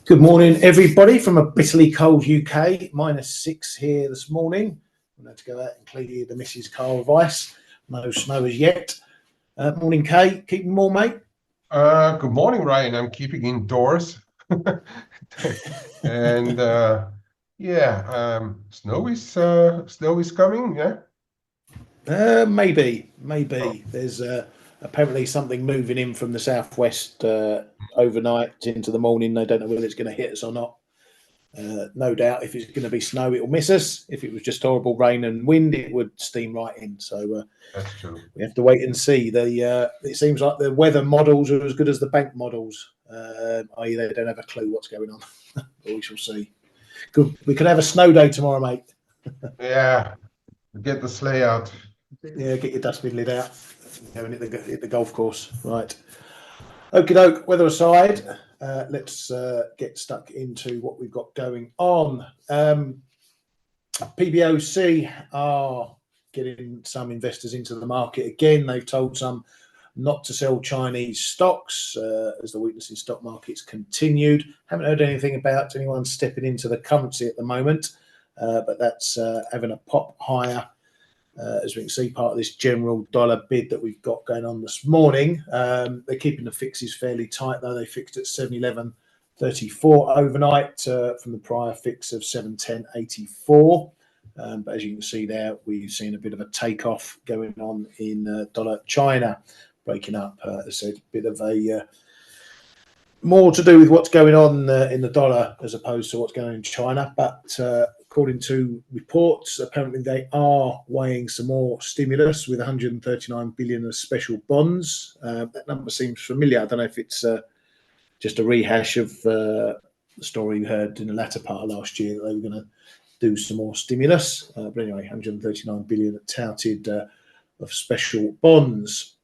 Good morning, everybody, from a bitterly cold UK. -6 here this morning. I'm going to go out and clear the missus car with ice. No snow as yet. Morning, Kay. Keeping warm, mate? Good morning, Ryan. I'm keeping indoors. And snow is coming, yeah? Maybe. There's apparently something moving in from the southwest overnight into the morning. They don't know whether it's going to hit us or not. No doubt if it's going to be snow, it'll miss us. If it was just horrible rain and wind, it would steam right in. So That's true. we have to wait and see. It seems like the weather models are as good as the bank models, i.e. they don't have a clue what's going on. But we shall see. Good. We could have a snow day tomorrow, mate. Yeah, get the sleigh out. Yeah, get your dustbin lid out. And hit the golf course. Right. Okie doke, weather aside, let's get stuck into what we've got going on. PBOC are getting some investors into the market again. They've told some not to sell Chinese stocks as the weakness in stock markets continued. Haven't heard anything about anyone stepping into the currency at the moment, but that's having a pop higher. As we can see, part of this general dollar bid that we've got going on this morning. They're keeping the fixes fairly tight, though. They fixed at 7.1134 overnight from the prior fix of 7.1084. But as you can see there, we've seen a bit of a takeoff going on in dollar China, breaking up, as I said, a bit of a more to do with what's going on in the dollar as opposed to what's going on in China. But according to reports, apparently they are weighing some more stimulus with 139 billion of special bonds. That number seems familiar. I don't know if it's just a rehash of the story we heard in the latter part of last year that they were going to do some more stimulus. But anyway, 139 billion touted of special bonds.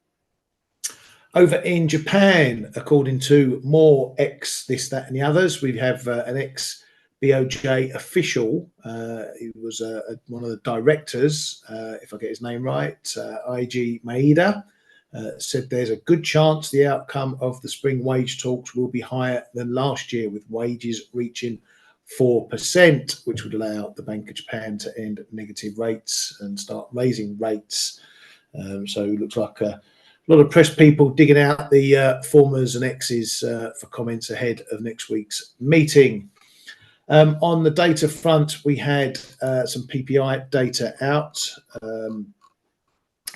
Over in Japan, according to more ex this, that, and the others, we have an ex-BOJ official. He was one of the directors, if I get his name right, IG Maeda, said there's a good chance the outcome of the spring wage talks will be higher than last year, with wages reaching 4%, which would allow the Bank of Japan to end negative rates and start raising rates. So it looks like a lot of press people digging out the formers and exes for comments ahead of next week's meeting. On the data front, we had some PPI data out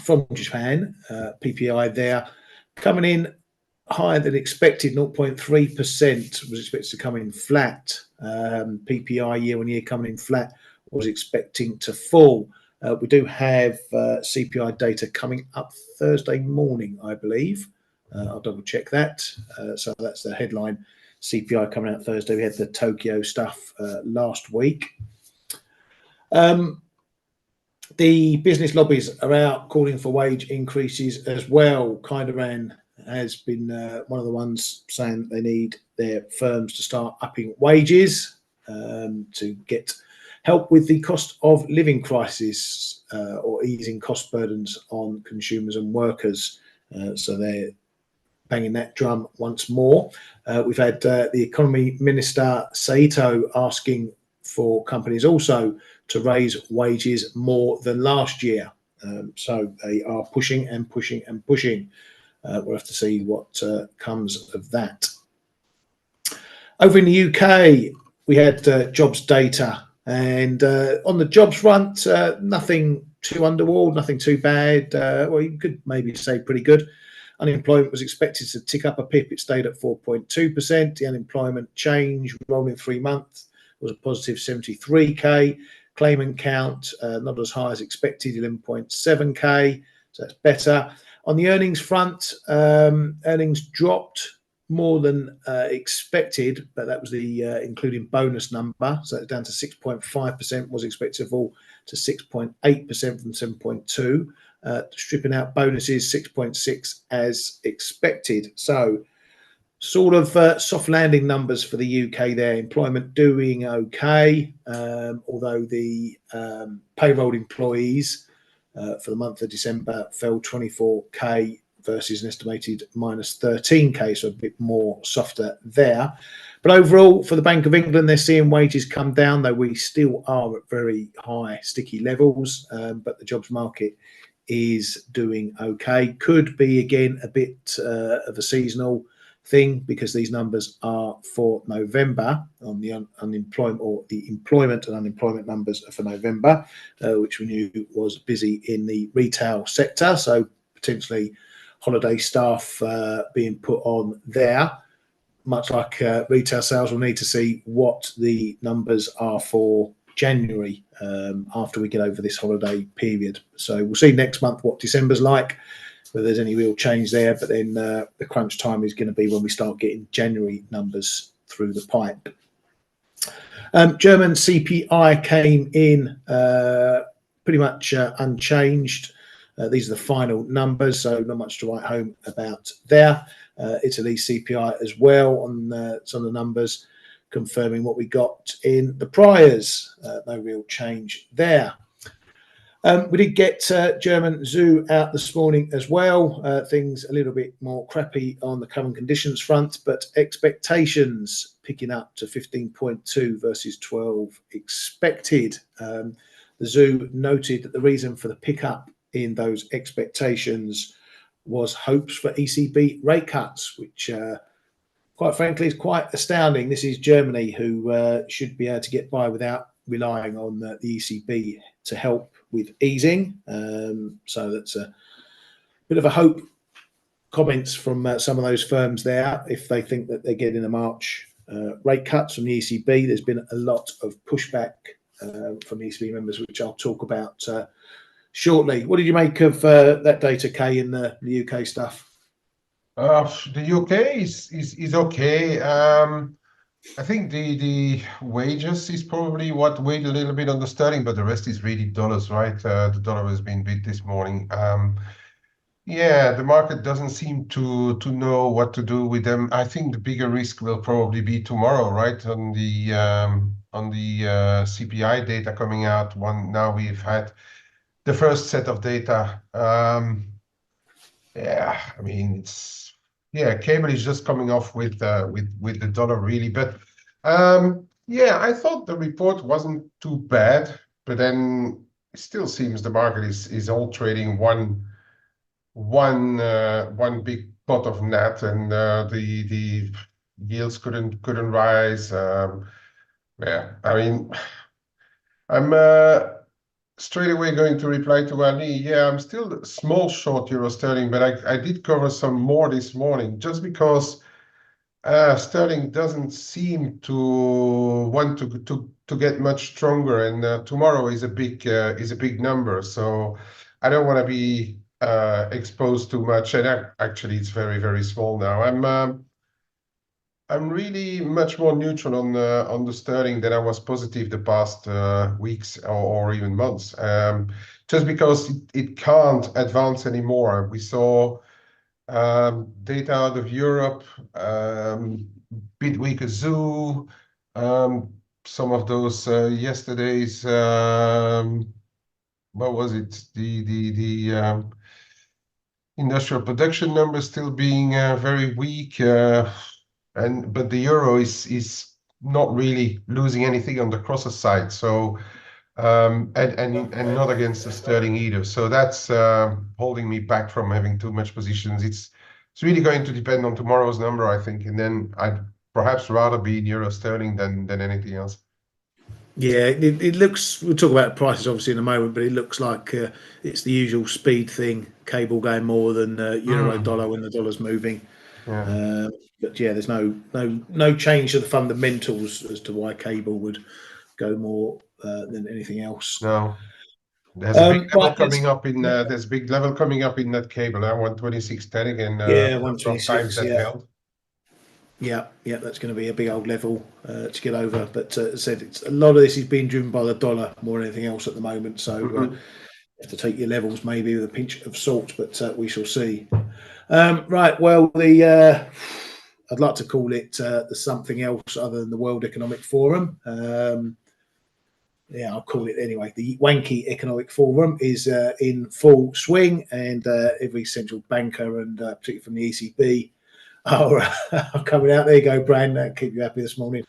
from Japan. PPI there coming in higher than expected, 0.3% was expected to come in flat. PPI year on year coming in flat, was expecting to fall. We do have CPI data coming up Thursday morning, I believe. I'll double check that. So that's the headline. CPI coming out Thursday. We had the Tokyo stuff last week. The business lobbies are out calling for wage increases as well. Kinderan has been one of the ones saying they need their firms to start upping wages to get help with the cost of living crisis or easing cost burdens on consumers and workers. So they're banging that drum once more. We've had the Economy Minister Saito asking for companies also to raise wages more than last year. So they are pushing and pushing and pushing. We'll have to see what comes of that. Over in the UK, we had jobs data. And on the jobs front, nothing too underworld, nothing too bad. Well, you could maybe say pretty good. Unemployment was expected to tick up a pip. It stayed at 4.2%. The unemployment change rolling 3 months was a positive 73k. Claimant count not as high as expected, 11.7k. So that's better. On the earnings front, earnings dropped more than expected, but that was the including bonus number. So it's down to 6.5%, was expected to fall to 6.8% from 7.2%. Stripping out bonuses, 6.6 as expected. So sort of soft landing numbers for the UK there. Employment doing okay, although the payroll employees for the month of December fell 24k versus an estimated minus 13k, so a bit more softer there. But overall, for the Bank of England, they're seeing wages come down, though we still are at very high, sticky levels. But the jobs market is doing okay. Could be, again, a bit of a seasonal thing because these numbers are for November on the unemployment, or the employment and unemployment numbers are for November, which we knew was busy in the retail sector. So potentially holiday staff being put on there. Much like retail sales, we'll need to see what the numbers are for January after we get over this holiday period. So we'll see next month what December's like, whether there's any real change there. But then the crunch time is going to be when we start getting January numbers through the pipe. German CPI came in pretty much unchanged. These are the final numbers, so not much to write home about there. Italy CPI as well on some of the numbers, confirming what we got in the priors. No real change there. We did get German zoo out this morning as well. Things a little bit more crappy on the current conditions front, but expectations picking up to 15.2 versus 12 expected. The zoo noted that the reason for the pickup in those expectations was hopes for ECB rate cuts, which quite frankly is quite astounding. This is Germany, who should be able to get by without relying on the ECB to help with easing. So that's a bit of a hope. Comments from some of those firms there, if they think that they're getting a March rate cuts from the ECB. There's been a lot of pushback from the ECB members, which I'll talk about shortly. What did you make of that data, Kay, in the UK stuff? The UK is okay. I think the wages is probably what weighed a little bit on the sterling, but the rest is really dollars, right? The dollar has been beat this morning. Yeah, the market doesn't seem to know what to do with them. I think the bigger risk will probably be tomorrow, right? On the CPI data coming out. Now we've had the first set of data. Yeah, I mean cable is just coming off with the dollar really, but yeah, I thought the report wasn't too bad, but then it still seems the market is all trading one big pot of net, and the yields couldn't rise. Yeah, I mean, I'm straight away going to reply to Ali. Yeah, I'm still small short euro sterling, but I did cover some more this morning just because sterling doesn't seem to want to get much stronger, and tomorrow is a big number, so I don't want to be exposed too much. And actually, it's very, very small now. I'm really much more neutral on the sterling than I was positive the past weeks or even months, just because it can't advance anymore. We saw data out of Europe, bit weaker zoo, some of those yesterday's what was it, the industrial production numbers still being very weak, but the euro is not really losing anything on the crosser side, so and not against the sterling either. So that's holding me back from having too much positions. It's really going to depend on tomorrow's number, I think, and then I'd perhaps rather be in euro sterling than anything else. Yeah, it looks, we'll talk about prices obviously in a moment, but it looks like it's the usual speed thing, cable going more than euro dollar when the dollar's moving. Yeah. But yeah, there's no change to the fundamentals as to why cable would go more than anything else. No. There's a big level Right, coming up in there's a big level coming up in that cable. 126.10 again. yeah, Times 126. that held. Yeah, that's going to be a big old level to get over. But as I said, a lot of this is being driven by the dollar more than anything else at the moment. So you have to take your levels maybe with a pinch of salt, but we shall see. Right, well, I'd like to call it the something else other than the World Economic Forum. Yeah, I'll call it anyway. The wanky economic forum is in full swing, and every central banker, and particularly from the ECB, Oh, right. I'm coming out. There you go, Brand. That keep you happy this morning.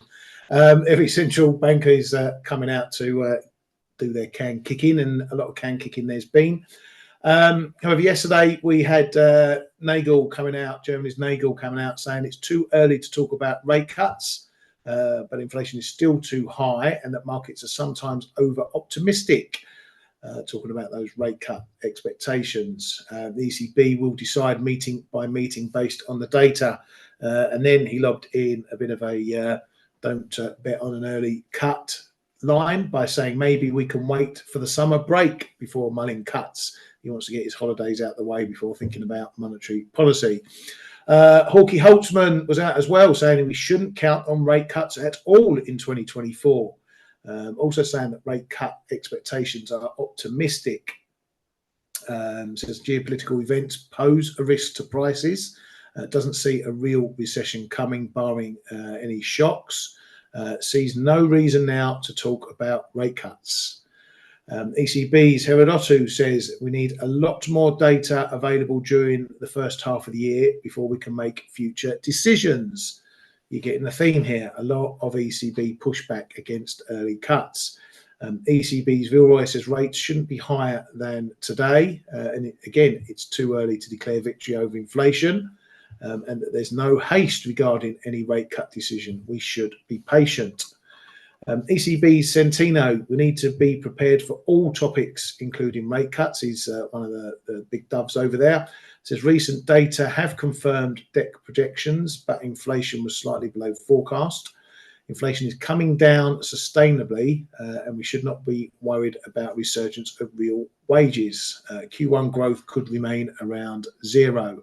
Every central banker is coming out to do their can kicking, and a lot of can kicking there's been. However, yesterday we had Nagel coming out, Germany's Nagel coming out, saying it's too early to talk about rate cuts, but inflation is still too high, and that markets are sometimes over optimistic. Talking about those rate cut expectations. The ECB will decide meeting by meeting based on the data. And then he lobbed in a bit of a don't bet on an early cut line by saying maybe we can wait for the summer break before mulling cuts. He wants to get his holidays out the way before thinking about monetary policy. Hawke Holtzman was out as well, saying we shouldn't count on rate cuts at all in 2024. Also saying that rate cut expectations are optimistic. Says geopolitical events pose a risk to prices. Doesn't see a real recession coming, barring any shocks. Sees no reason now to talk about rate cuts. ECB's Herodotou says we need a lot more data available during the first half of the year before we can make future decisions. You're getting the theme here. A lot of ECB pushback against early cuts. ECB's Villeroy says rates shouldn't be higher than today. And again, it's too early to declare victory over inflation, and that there's no haste regarding any rate cut decision. We should be patient. ECB's Centino, we need to be prepared for all topics, including rate cuts. He's one of the big doves over there. Says recent data have confirmed debt projections, but inflation was slightly below forecast. Inflation is coming down sustainably, and we should not be worried about resurgence of real wages. Q1 growth could remain around zero.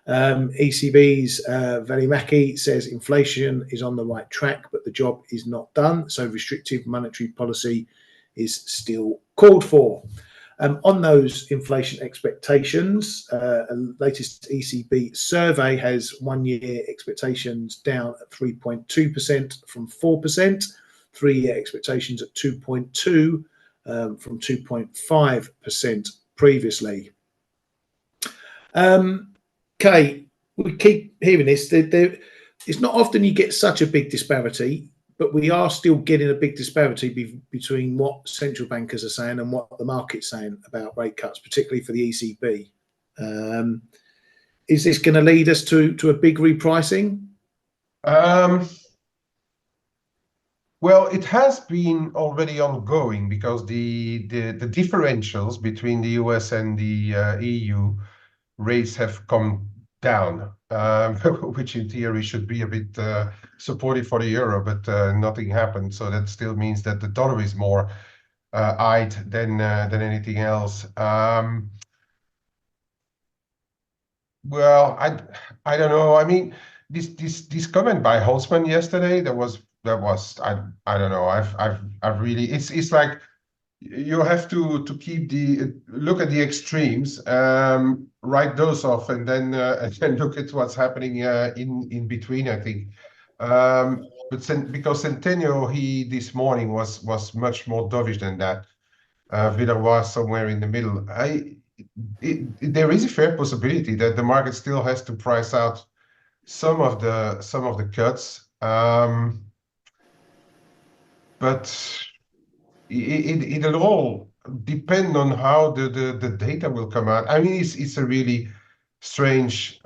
ECB's Valimaki says inflation is on the right track, but the job is not done, so restrictive monetary policy is still called for. On those inflation expectations, a latest ECB survey has 1 year expectations down at 3.2% from 4%, 3 year expectations at 2.2% from 2.5% previously. Okay, we keep hearing this. It's not often you get such a big disparity, but we are still getting a big disparity between what central bankers are saying and what the market's saying about rate cuts, particularly for the ECB. Is this going to lead us to a big repricing? Well, it has been already ongoing because the differentials between the US and the EU rates have come down, which in theory should be a bit supportive for the euro, but nothing happened. So that still means that the dollar is more eyed than anything else. Well, I don't know. I mean, this comment by Holtzman yesterday, that was I don't know. I've really it's like you have to keep look at the extremes, write those off, and then look at what's happening in between. I think, but because Centennial this morning was much more dovish than that. Vidal was somewhere in the middle. There is a fair possibility that the market still has to price out some of the cuts, but it'll all depend on how the data will come out. I mean, it's a really strange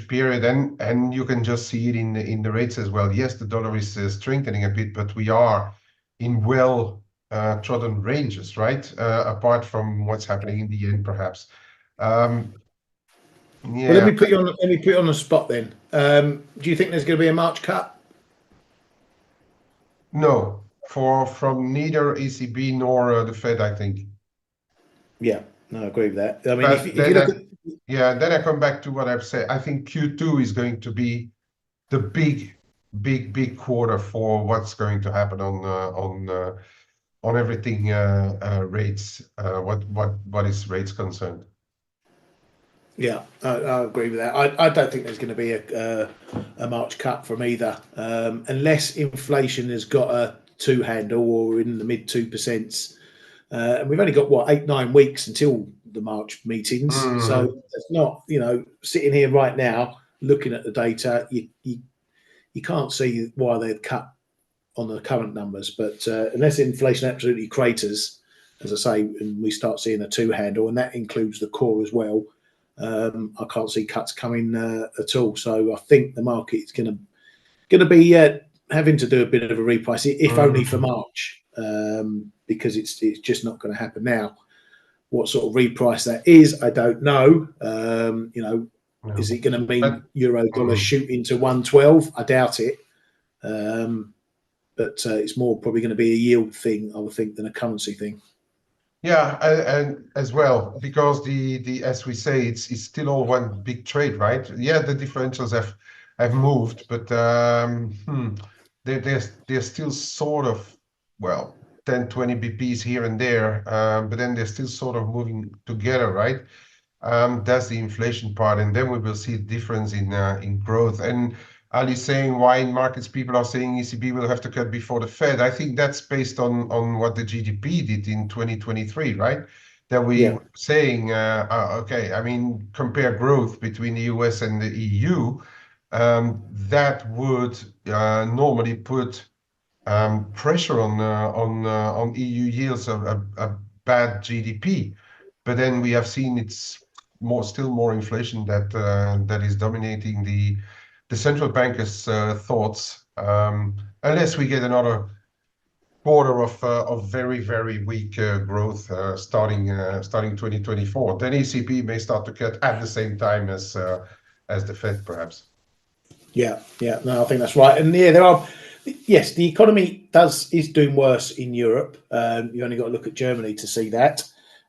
period, and you can just see it in the rates as well. Yes, the dollar is strengthening a bit, but we are in well trodden ranges, right? Apart from what's happening in the yen, perhaps. Yeah. Well, let me put you on the spot then. Do you think there's going to be a March cut? No, from neither ECB nor the Fed, I think. Yeah, no, I agree with that. I mean, if you look at... Yeah, then I come back to what I've said. I think Q2 is going to be the big quarter for what's going to happen on everything rates. What is rates concerned? Yeah, I agree with that. I don't think there's going to be a March cut from either, unless inflation has got a 2 handle or in the mid 2%. And we've only got 8-9 weeks until the March meetings, so it's not, sitting here right now. looking at the data, you can't see why they'd cut on the current numbers. But unless inflation absolutely craters, as I say, and we start seeing a two handle, and that includes the core as well, I can't see cuts coming at all. So I think the market's going to be having to do a bit of a reprice, if only for March, because it's just not going to happen now. What sort of reprice that is, I don't know. Is it going to mean euro dollar shooting to 112? I doubt it. But it's more probably going to be a yield thing, I would think, than a currency thing. Yeah, and as well, because the as we say, it's still all one big trade, right? Yeah, the differentials have moved, but they're still sort of, well, 10, 20 BPs here and there, but then they're still sort of moving together, right? That's the inflation part, and then we will see a difference in growth. And Ali's saying why in markets people are saying ECB will have to cut before the Fed. I think that's based on what the GDP did in 2023, right? That we were saying, okay, I mean, compare growth between the US and the EU, that would normally put pressure on EU yields of a bad GDP. But then we have seen it's still more inflation that is dominating the central bankers' thoughts, unless we get another quarter of very, very weak growth starting 2024. Then ECB may start to cut at the same time as the Fed, perhaps. Yeah, no, I think that's right. And there are, yes, the economy is doing worse in Europe. You only got to look at Germany to see that.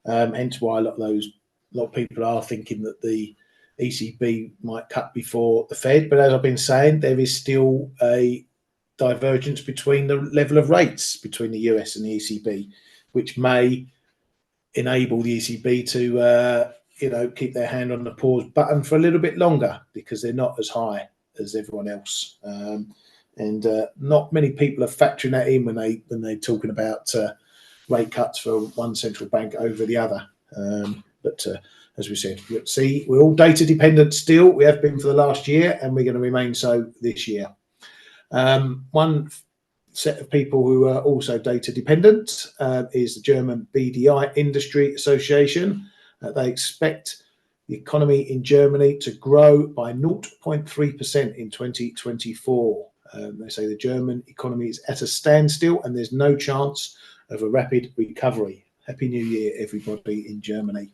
Hence why a lot of people are thinking that the ECB might cut before the Fed. But as I've been saying, there is still a divergence between the level of rates between the US and the ECB, which may enable the ECB to keep their hand on the pause button for a little bit longer, because they're not as high as everyone else. And not many people are factoring that in when they're talking about rate cuts for one central bank over the other. But as we said, we're all data dependent still. We have been for the last year, and we're going to remain so this year. One set of people who are also data dependent is the German BDI Industry Association. They expect the economy in Germany to grow by 0.3% in 2024. They say the German economy is at a standstill and there's no chance of a rapid recovery. Happy New Year, everybody in Germany.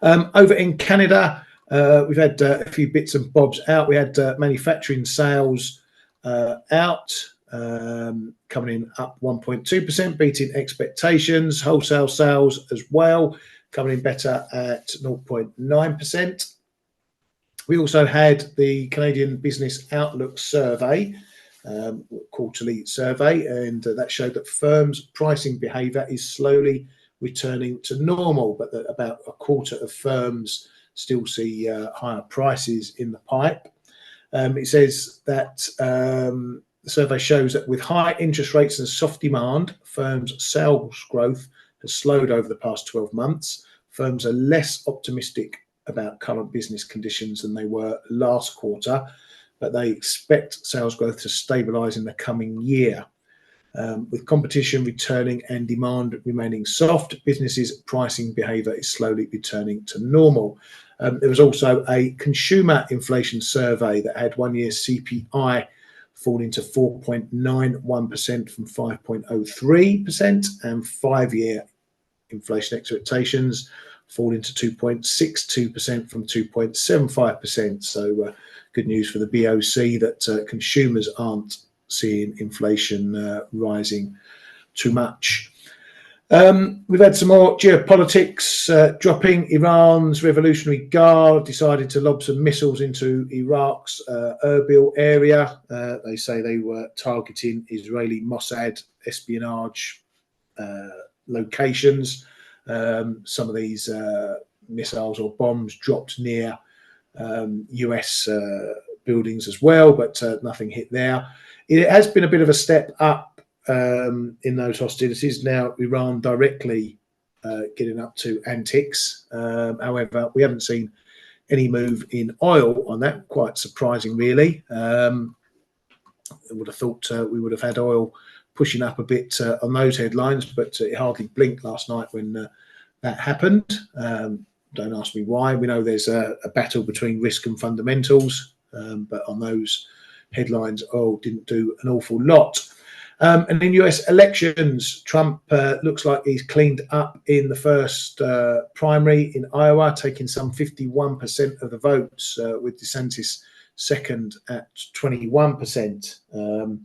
Over in Canada, we've had a few bits and bobs out. We had manufacturing sales out, coming in up 1.2%, beating expectations. Wholesale sales as well, coming in better at 0.9%. We also had the Canadian Business Outlook survey, quarterly survey, and that showed that firms' pricing behaviour is slowly returning to normal, but that about a quarter of firms still see higher prices in the pipe. It says that the survey shows that with high interest rates and soft demand, firms' sales growth has slowed over the past 12 months. Firms are less optimistic about current business conditions than they were last quarter, but they expect sales growth to stabilise in the coming year. With competition returning and demand remaining soft, businesses' pricing behaviour is slowly returning to normal. There was also a consumer inflation survey that had 1 year CPI falling to 4.91% from 5.03%, and 5 year inflation expectations falling to 2.62% from 2.75%. So good news for the BOC that consumers aren't seeing inflation rising too much. We've had some more geopolitics dropping. Iran's Revolutionary Guard decided to lob some missiles into Iraq's Erbil area. They say they were targeting Israeli Mossad espionage locations. Some of these missiles or bombs dropped near US buildings as well, but nothing hit there. It has been a bit of a step up in those hostilities. Now Iran directly getting up to antics. However, we haven't seen any move in oil on that. Quite surprising, really. I would have thought we would have had oil pushing up a bit on those headlines, but it hardly blinked last night when that happened. Don't ask me why. We know there's a battle between risk and fundamentals, but on those headlines, oil didn't do an awful lot. And in US elections, Trump looks like he's cleaned up in the first primary in Iowa, taking some 51% of the votes, with DeSantis second at 21%.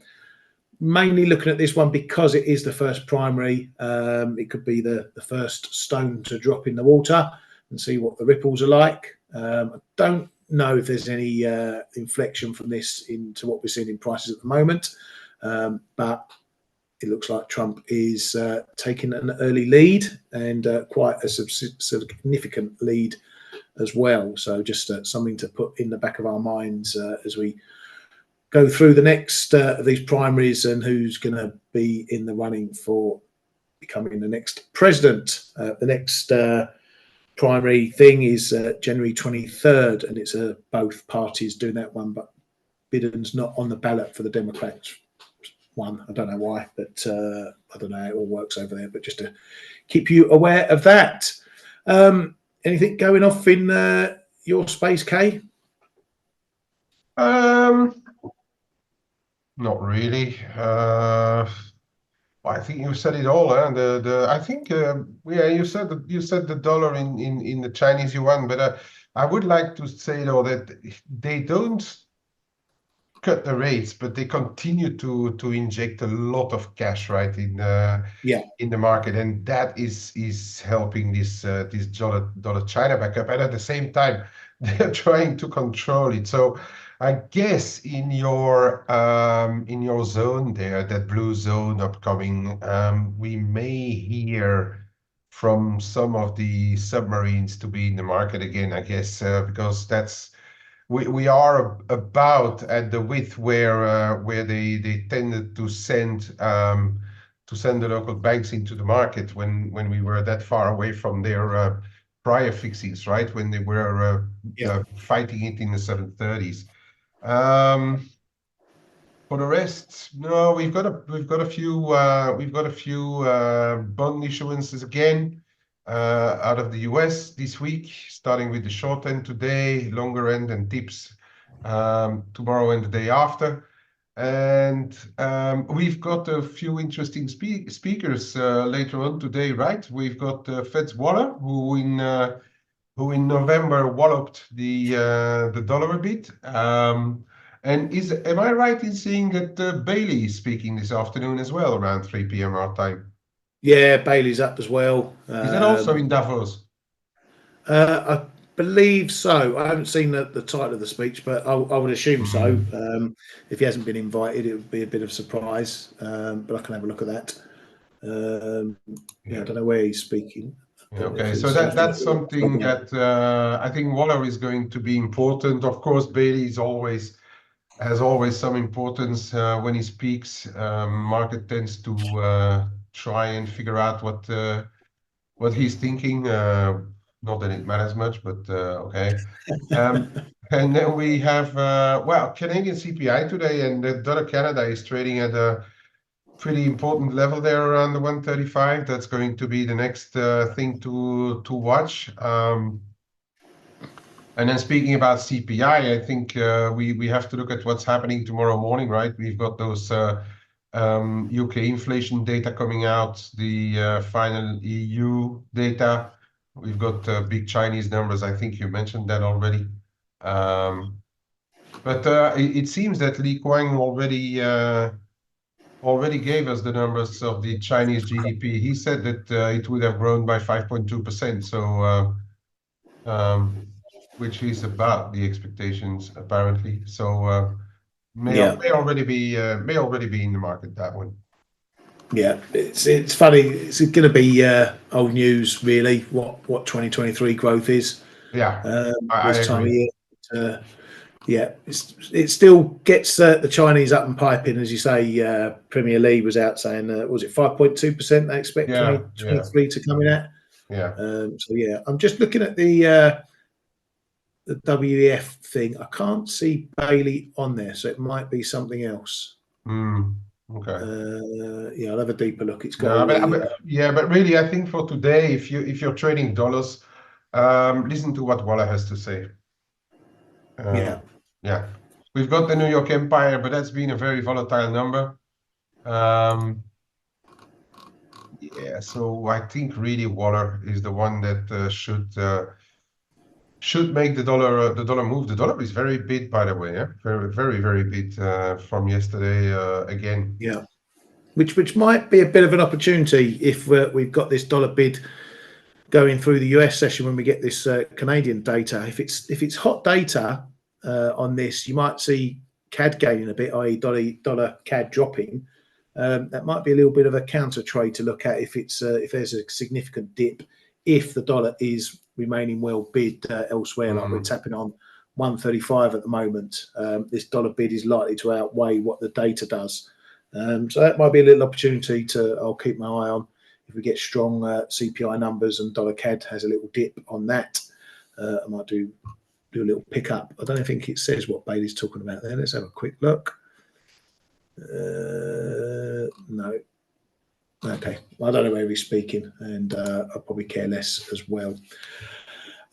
Mainly looking at this one because it is the first primary. It could be the first stone to drop in the water and see what the ripples are like. I don't know if there's any inflection from this into what we're seeing in prices at the moment, but it looks like Trump is taking an early lead, and quite a significant lead as well. So just something to put in the back of our minds as we go through the next of these primaries and who's going to be in the running for becoming the next president. The next primary thing is January 23rd, and it's both parties doing that one, but Biden's not on the ballot for the Democrats one. I don't know why, but I don't know how it all works over there, but just to keep you aware of that. Anything going off in your space, Kay? Not really. I think you said it all. I think yeah, you said the dollar in the Chinese yuan, but I would like to say though that they don't cut the rates, but they continue to inject a lot of cash right in the market, and that is helping this dollar China back up, and at the same time they're trying to control it. So I guess in your zone there, that blue zone upcoming, we may hear from some of the submarines to be in the market again, I guess, because we are about at the width where they tended to send the local banks into the market when we were that far away from their prior fixings, right? When they were fighting it in the 730s. For the rest, no, we've got a few bond issuances again out of the US this week, starting with the short end today, longer end and tips tomorrow and the day after. And we've got a few interesting speakers later on today, right? We've got Fed's Waller, who in November walloped the dollar a bit. And am I right in seeing that Bailey is speaking this afternoon as well, around 3 p.m. our time? Yeah, Bailey's up as well. Is that also in Davos? I believe so. I haven't seen the title of the speech, but I would assume so. If he hasn't been invited, it would be a bit of a surprise, but I can have a look at that. I don't know where he's speaking. Okay, so that's something that I think Waller is going to be important. Of course, Bailey has always some importance when he speaks. Market tends to try and figure out what he's thinking. Not that it matters much, but okay. And then we have Canadian CPI today, and the dollar Canada is trading at a pretty important level there around the 135. That's going to be the next thing to watch. And then speaking about CPI, I think we have to look at what's happening tomorrow morning, right? We've got those UK inflation data coming out, the final EU data. We've got big Chinese numbers. I think you mentioned that already. But it seems that Li Kuang already gave us the numbers of the Chinese GDP. He said that it would have grown by 5.2%. So which is about the expectations apparently. So may already be in the market, that one. Yeah, it's funny. It's going to be old news, really. What 2023 growth is? Yeah, I this time agree. of year. It still gets the Chinese up and piping, as you say. Premier League was out saying, was it 5.2% they expect 2023 to come in at? Yeah. I'm just looking at the the WEF thing, I can't see Bailey on there, so it might be something else. Okay. Yeah, I'll have a deeper look. It's got No, all but really, I think for today, if you're trading dollars, listen to what Waller has to say. yeah. Yeah, we've got the New York Empire, but that's been a very volatile number. Yeah, so I think really Waller is the one that should make the dollar move. The dollar is very bid, by the way. Yeah, very bid from yesterday again. Yeah, which might be a bit of an opportunity if we've got this dollar bid going through the US session when we get this Canadian data. If it's hot data on this, you might see CAD gaining a bit, i.e. dollar CAD dropping. That might be a little bit of a counter trade to look at if there's a significant dip, if the dollar is remaining well bid elsewhere, like we're tapping on 135 at the moment. This dollar bid is likely to outweigh what the data does. So that might be a little opportunity I'll keep my eye on. If we get strong CPI numbers and dollar CAD has a little dip on that, I might do a little pickup. I don't think it says what Bailey's talking about there. Let's have a quick look. No. Okay. I don't know where he's speaking, and I'll probably care less as well.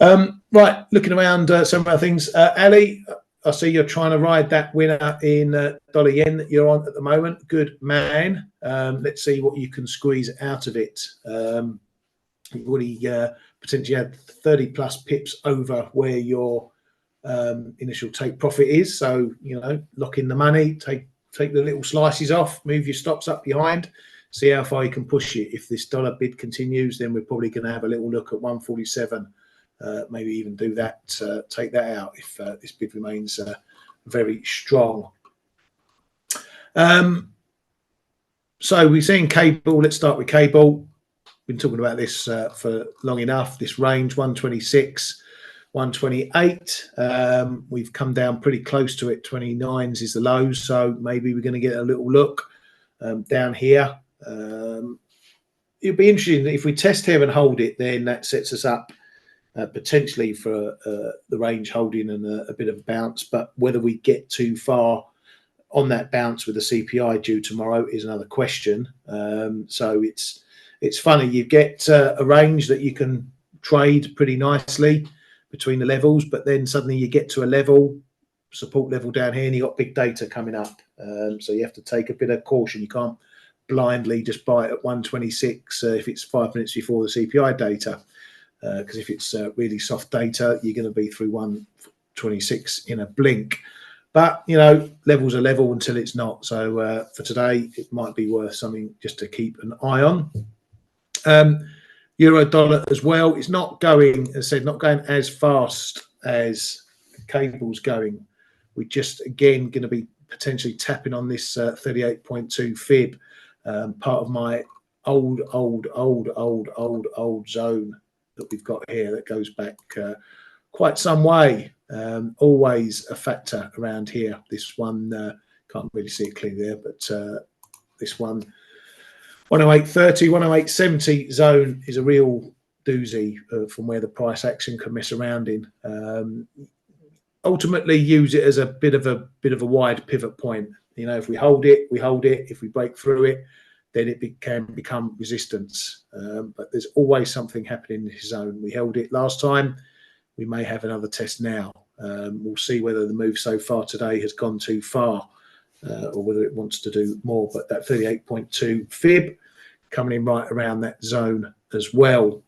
Right. Looking around some other things. Ali, I see you're trying to ride that winner in dollar yen that you're on at the moment. Good man. Let's see what you can squeeze out of it. You've already potentially had 30 plus pips over where your initial take profit is. So, lock in the money, take the little slices off, move your stops up behind, see how far you can push it. If this dollar bid continues, then we're probably going to have a little look at 147. Maybe even do that, take that out if this bid remains very strong. So we're seeing cable. Let's start with cable. Been talking about this for long enough. This range 126, 128. We've come down pretty close to it. 29s is the low, so maybe we're going to get a little look down here. It'll be interesting if we test here and hold it. Then that sets us up potentially for the range holding and a bit of a bounce. But whether we get too far on that bounce with the CPI due tomorrow is another question. So it's funny. You get a range that you can trade pretty nicely between the levels, but then suddenly you get to a level, support level down here, and you got big data coming up. So you have to take a bit of caution. You can't blindly just buy it at 126 if it's 5 minutes before the CPI data. Because if it's really soft data, you're going to be through 126 in a blink. But, levels are level until it's not. So for today, it might be worth something just to keep an eye on. Euro dollar as well. It's not going, as I said, not going as fast as cable's going. We're just, again, going to be potentially tapping on this 38.2 fib, part of my old zone that we've got here that goes back quite some way. Always a factor around here. This one, can't really see it clearly there, but this one, 108.30, 108.70 zone is a real doozy from where the price action can mess around in. Ultimately, use it as a bit of a wide pivot point. If we hold it, we hold it. If we break through it, then it can become resistance. But there's always something happening in this zone. We held it last time. We may have another test now. We'll see whether the move so far today has gone too far or whether it wants to do more. But that 38.2 fib coming in right around that zone as well.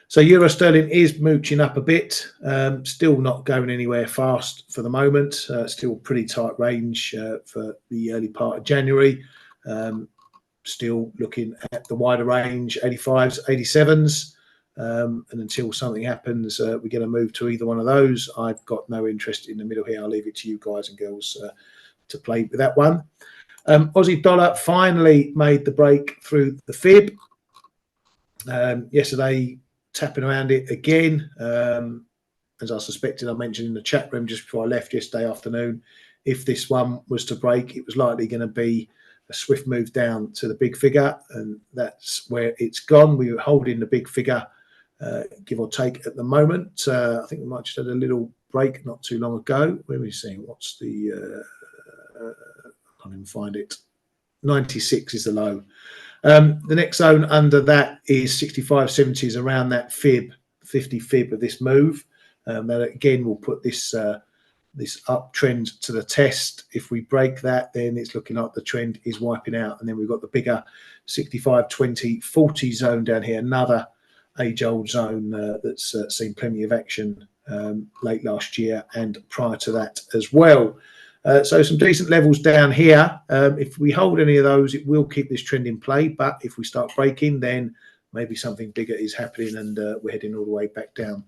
So euro sterling is mooching up a bit. Still not going anywhere fast for the moment. Still pretty tight range for the early part of January. Still looking at the wider range, 85s, 87s. And until something happens, we're going to move to either one of those. I've got no interest in the middle here. I'll leave it to you guys and girls to play with that one. Aussie dollar finally made the break through the fib. Yesterday, tapping around it again. As I suspected, I mentioned in the chat room just before I left yesterday afternoon, if this one was to break, it was likely going to be a swift move down to the big figure, and that's where it's gone. We were holding the big figure give or take at the moment. I think we might just had a little break not too long ago. Where are we seeing? What's the? I can't even find it. 96 is the low. The next zone under that is 65.70s, around that 50 fib of this move. That again will put this this uptrend to the test. If we break that, then it's looking like the trend is wiping out. And then we've got the bigger 65, 20, 40 zone down here, another age-old zone that's seen plenty of action late last year and prior to that as well. So some decent levels down here. If we hold any of those, it will keep this trend in play. But if we start breaking, then maybe something bigger is happening and we're heading all the way back down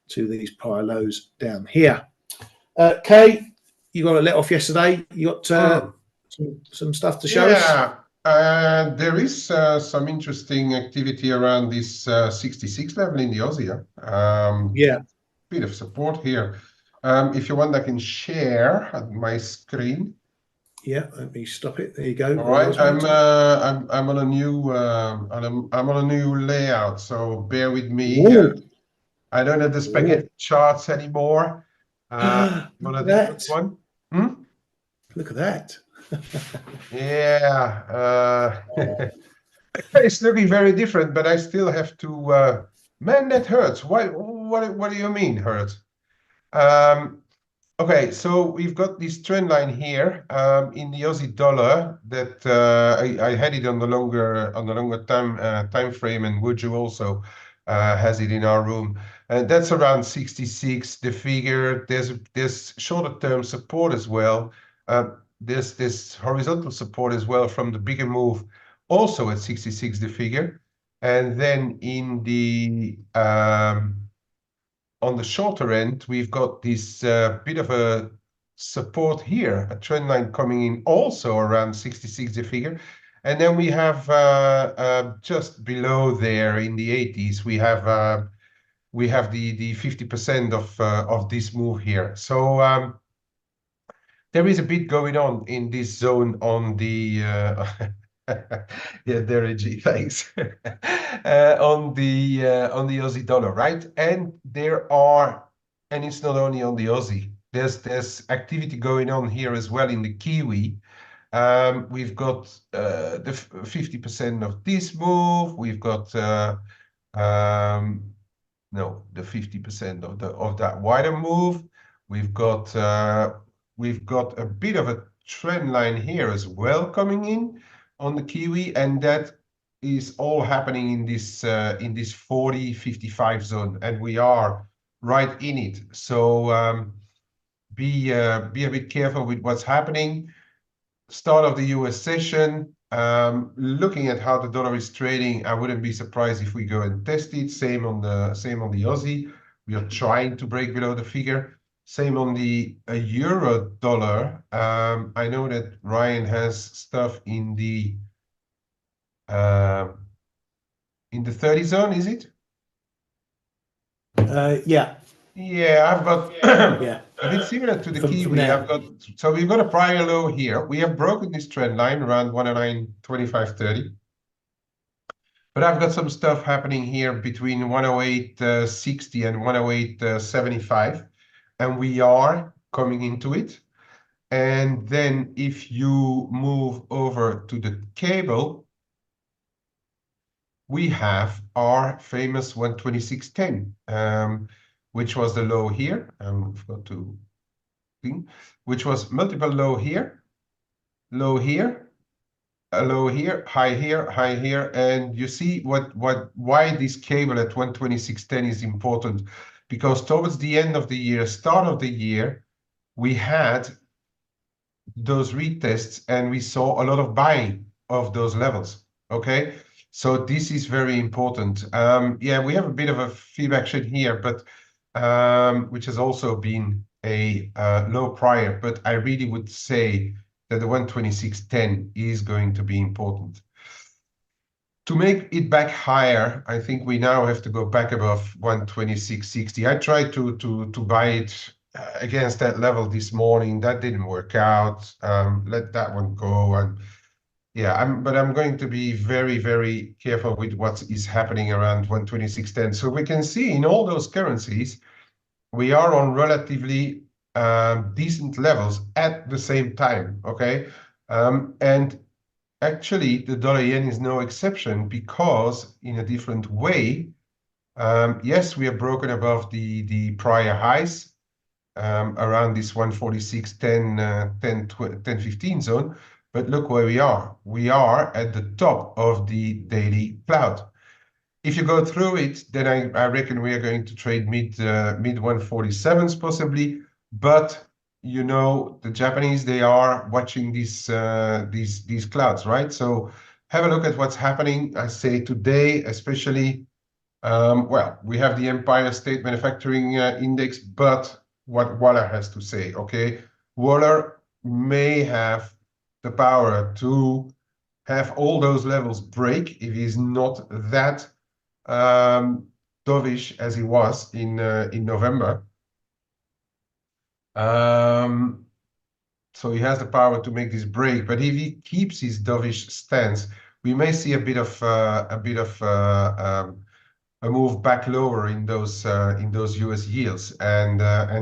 to these prior lows down here. Kay, you got a let off yesterday. You got some stuff to show us? Yeah, there is some interesting activity around this 66 level in the Aussie. Yeah. Bit of support here. If you want, I can share my screen. Yeah, let me stop it. There you go. All right, I'm on a new I'm on a new layout, so bear with me. I don't have the spaghetti charts anymore. I'm on a different one. Look at that. Yeah, it's looking very different, but I still have to. Man, that hurts. Why? What do you mean hurts? Okay, so we've got this trend line here in the Aussie dollar that I had it on the longer time frame, and Wuju also has it in our room, and that's around 66. The figure there's shorter term support as well. There's this horizontal support as well from the bigger move, also at 66. The figure, and then in the on the shorter end, we've got this bit of a support here, a trend line coming in also around 66, the figure. And then we have just below there in the 80s, we have the 50% of this move here. So there is a bit going on in this zone on the yeah, there, G, thanks. On the Aussie dollar, right? And and it's not only on the Aussie. There's activity going on here as well in the Kiwi. We've got the 50% of this move. We've got no, the 50% of that wider move. We've got a bit of a trend line here as well coming in on the Kiwi, and that is all happening in this 40-55 zone, and we are right in it. So be a bit careful with what's happening. Start of the US session. Looking at how the dollar is trading, I wouldn't be surprised if we go and test it. Same on the Aussie. We are trying to break below the figure. Same on the euro dollar. I know that Ryan has stuff in the 30 zone, is it? Yeah. Yeah, I've got yeah. a bit similar to the From Kiwi. So we've got a prior low here. We have broken this trend line around 109.2530. But I've got some stuff happening here between 108.60 and 108.75, and we are coming into it. And then if you move over to the cable, we have our famous 126.10, which was the low here. I've got to think, which was multiple low here, low here, a low here, high here, and you see why this cable at 126.10 is important, because towards the end of the year, start of the year, we had those retests and we saw a lot of buying of those levels. Okay, so this is very important. Yeah, we have a bit of a fib action here, but which has also been a low prior, but I really would say that the 126.10 is going to be important. To make it back higher, I think we now have to go back above 126.60. I tried to buy it against that level this morning. That didn't work out. Let that one go. And Yeah, but I'm going to be very, very careful with what is happening around 126.10. So we can see in all those currencies, we are on relatively decent levels at the same time, okay? And actually, the dollar yen is no exception because in a different way, yes, we have broken above the prior highs around this 146.10, 10.15 zone. But look where we are. We are at the top of the daily cloud. If you go through it, then I reckon we are going to trade mid 147s possibly. But you know, the Japanese, they are watching these clouds, right? So have a look at what's happening. I say today, especially. Well, we have the Empire State Manufacturing Index, but what Waller has to say, okay? Waller may have the power to have all those levels break if he's not that dovish as he was in November. So he has the power to make this break, but if he keeps his dovish stance, we may see a move back lower in those US yields, and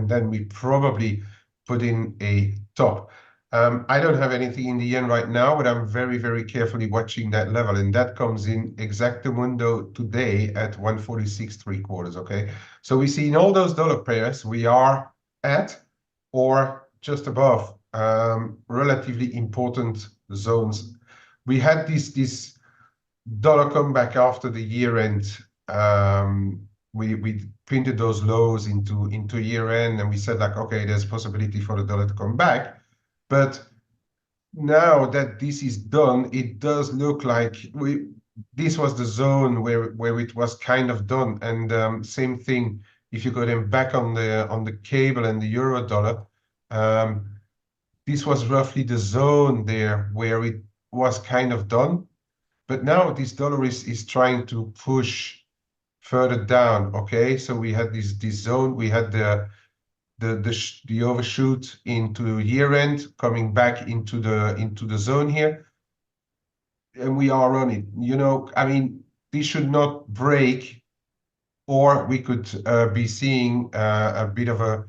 then we probably put in a top. I don't have anything in the yen right now, but I'm very, very carefully watching that level, and that comes in exactamundo today at 146.75. Okay, so we see in all those dollar pairs we are at or just above relatively important zones. We had this dollar comeback after the year end. We printed those lows into year end, and we said like, okay, there's a possibility for the dollar to come back. But now that this is done, it does look like this was the zone where it was kind of done. And same thing if you go then back on the cable and the euro dollar. This was roughly the zone there where it was kind of done. But now this dollar is trying to push further down. Okay, so we had this zone, we had the overshoot into year end, coming back into the zone here, and we are on it. You know, I mean, this should not break, or we could be seeing a bit of a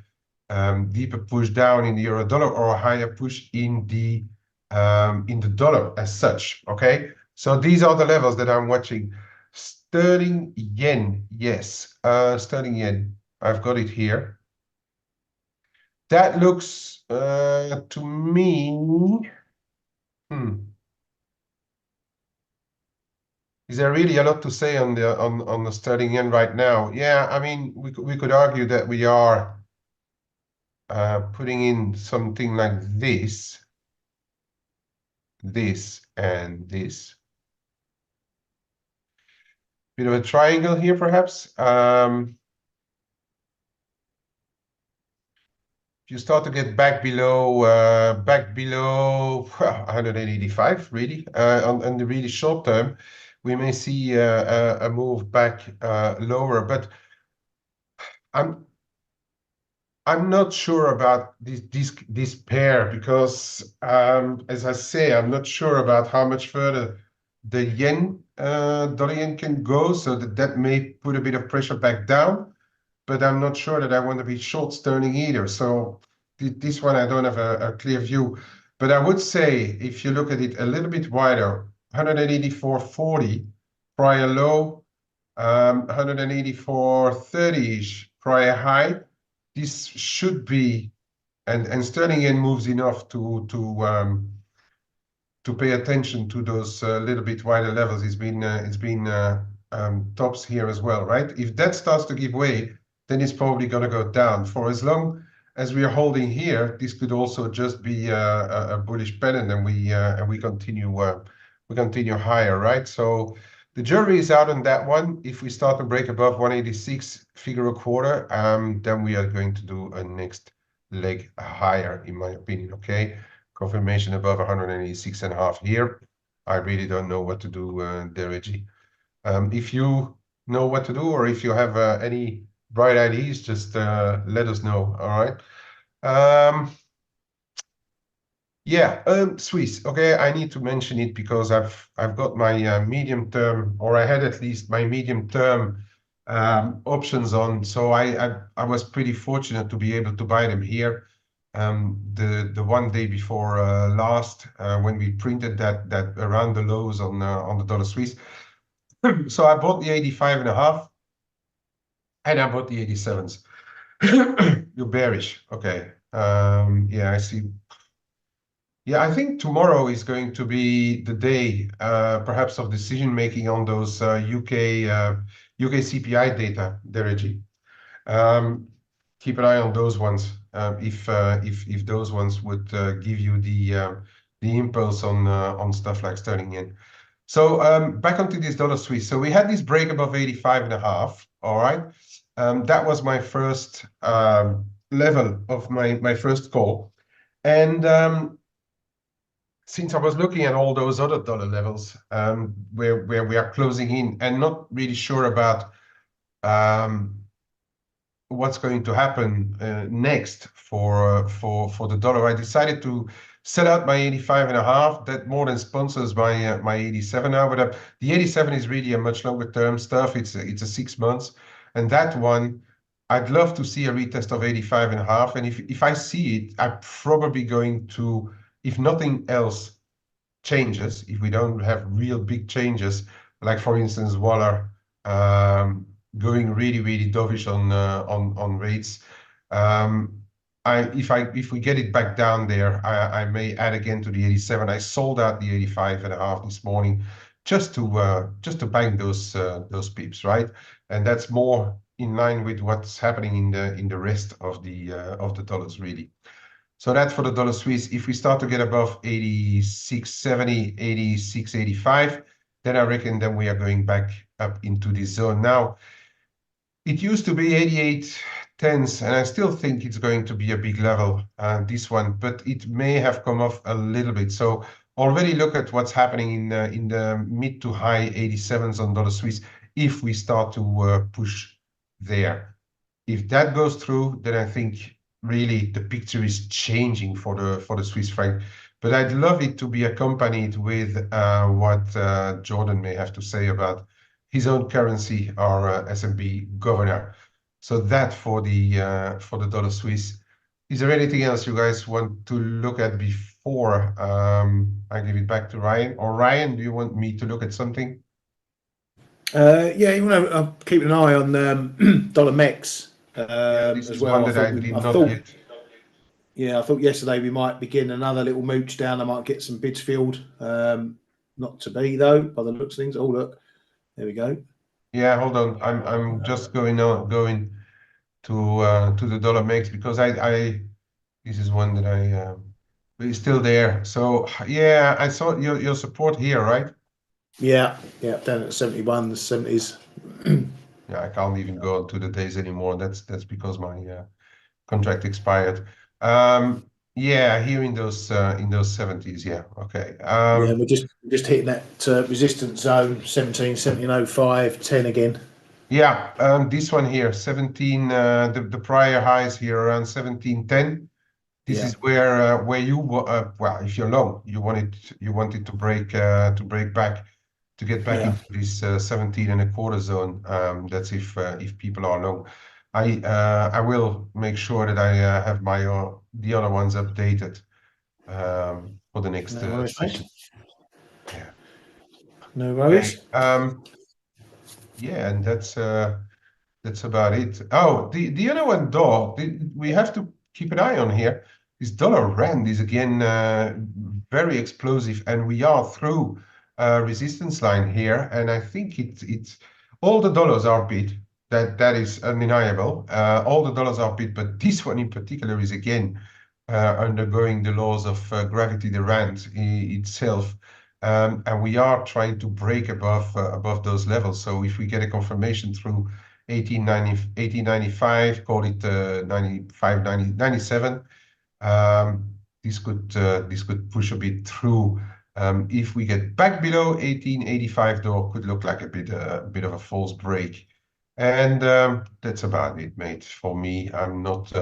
deeper push down in the euro dollar, or a higher push in the dollar as such. Okay, so these are the levels that I'm watching. Sterling yen, yes, sterling yen. I've got it here. That looks to me. Is there really a lot to say on the sterling yen right now? Yeah, I mean, we could argue that we are putting in something like this, and this. Bit of a triangle here, perhaps. If you start to get back below well, 185, really, on the really short term, we may see a move back lower. But I'm not sure about this pair because, as I say, I'm not sure about how much further the yen dollar yen can go, so that may put a bit of pressure back down. But I'm not sure that I want to be short sterling either. So this one I don't have a clear view. But I would say if you look at it a little bit wider, 184.40 prior low, 184.30-ish prior high. This should be, and sterling yen moves enough to pay attention to those little bit wider levels. It's been tops here as well, right? If that starts to give way, then it's probably going to go down. For as long as we are holding here, this could also just be a bullish pattern, and we continue higher, right? So the jury is out on that one. If we start to break above 186 figure a quarter, then we are going to do a next leg higher, in my opinion. Okay. Confirmation above 186.5 here. I really don't know what to do there, Reggie. If you know what to do, or if you have any bright ideas, just let us know. All right. Yeah, Swiss. Okay, I need to mention it because I've got my medium term, or I had at least my medium term options on. So I was pretty fortunate to be able to buy them here. The one day before last, when we printed that around the lows on the dollar Swiss. So I bought the 85.5 and I bought the 87s. You're bearish. Okay. Yeah, I see. Yeah, I think tomorrow is going to be the day, perhaps, of decision making on those UK CPI data, Dereji. Um, Keep an eye on those ones. If those ones would give you the impulse on stuff like sterling yen. So back onto this dollar Swiss. So we had this break above 85.5. All right. That was my first level of my first call. And since I was looking at all those other dollar levels where we are closing in and not really sure about what's going to happen next for the dollar, I decided to sell out my 85.5. That more than sponsors my 87 now. But the 87 is really a much longer term stuff. It's a 6 months, and that one I'd love to see a retest of 85.5. And if I see it, I'm probably going to, if nothing else changes, if we don't have real big changes, like for instance, Waller going really dovish on rates. If we get it back down there, I may add again to the 87. I sold out the 85.5 this morning just to bang those pips, right? And that's more in line with what's happening in the rest of the dollars, really. So that's for the dollar Swiss. If we start to get above 86.70, 86.85, then I reckon then we are going back up into this zone. Now, it used to be 88.10s, and I still think it's going to be a big level, this one, but it may have come off a little bit. So already look at what's happening in the mid to high 87s on dollar Swiss if we start to push there. If that goes through, then I think really the picture is changing for the Swiss franc. But I'd love it to be accompanied with what Jordan may have to say about his own currency, our SNB governor. So that for the dollar Swiss. Is there anything else you guys want to look at before I give it back to Ryan? Or Ryan, do you want me to look at something? Yeah, you know, I'm keeping an eye on dollar mex Yeah, this as is one well. that I did I not thought, yet. yeah, I thought yesterday we might begin another little mooch down. I might get some bids filled. Not to be though, by the looks of things. Oh look, there we go. Yeah, hold on. I'm just going to the dollar mix because I this is one that it's still there. So yeah, I saw your support here, right? Yeah, yeah, down at 71, the 70s. Yeah, I can't even go to the days anymore. That's because my contract expired. Yeah, here in those 70s. Yeah, okay. Yeah, we're just hitting that resistance zone, 17, 1705, 10 again. Yeah, this one here, 17. The prior highs here around 1710. This Yeah, is where you well, if you're long, you wanted to break back to get back yeah. into this 17 and a quarter zone. That's if people are long. I will make sure that I have my the other ones updated for the next No worries, mate. session. Yeah. No Okay. worries. Yeah, and that's about it. Oh, the other one, though, we have to keep an eye on here. This dollar rand is again very explosive, and we are through resistance line here. And I think it's all the dollars are bid. That is undeniable. All the dollars are bid, but this one in particular is again undergoing the laws of gravity, the rand itself. And we are trying to break above those levels. So if we get a confirmation through 1890, 1895, call it 95, 90, 97, this could push a bit through. If we get back below 1885, though, could look like a bit of a false break. And that's about it, mate. For me, I'm not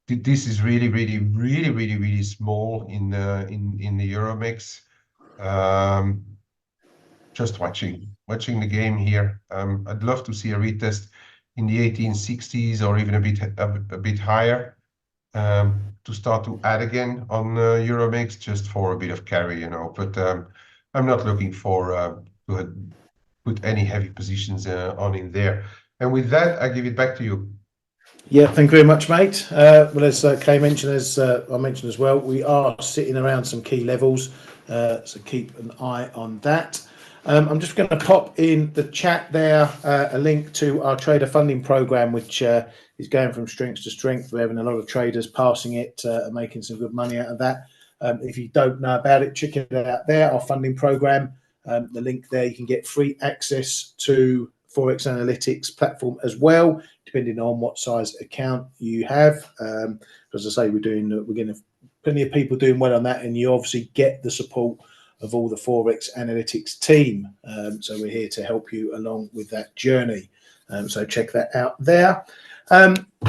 this is really small in the Euromix. Just watching the game here. I'd love to see a retest in the 1860s or even a bit higher, to start to add again on Euromix just for a bit of carry, you know. But I'm not looking for to put any heavy positions on in there. And with that, I give it back to you. Yeah, thank you very much, mate. Well, as Kay mentioned, as I mentioned as well, we are sitting around some key levels, so keep an eye on that. I'm just going to pop in the chat there a link to our trader funding program, which is going from strength to strength. We're having a lot of traders passing it and making some good money out of that. If you don't know about it, check it out there, our funding program. The link there, you can get free access to ForexAnalytix platform as well, depending on what size account you have. As I say, we're getting plenty of people doing well on that, and you obviously get the support of all the ForexAnalytix team. So we're here to help you along with that journey. So check that out there.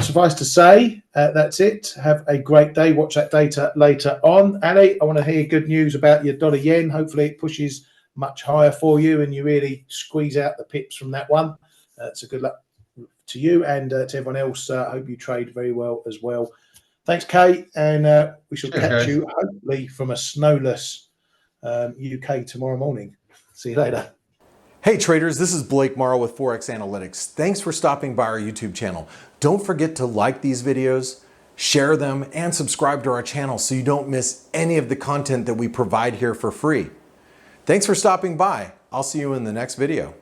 Suffice to say, that's it. Have a great day. Watch that data later on. Ali, I want to hear good news about your dollar yen. Hopefully it pushes much higher for you and you really squeeze out the pips from that one. So good luck to you and to everyone else. I hope you trade very well as well. Thanks, Kate, and we shall catch you hopefully from a snowless UK tomorrow morning. See you later. Hey traders, this is Blake Morrow with ForexAnalytix. Thanks for stopping by our YouTube channel. Don't forget to like these videos, share them, and subscribe to our channel so you don't miss any of the content that we provide here for free. Thanks for stopping by. I'll see you in the next video.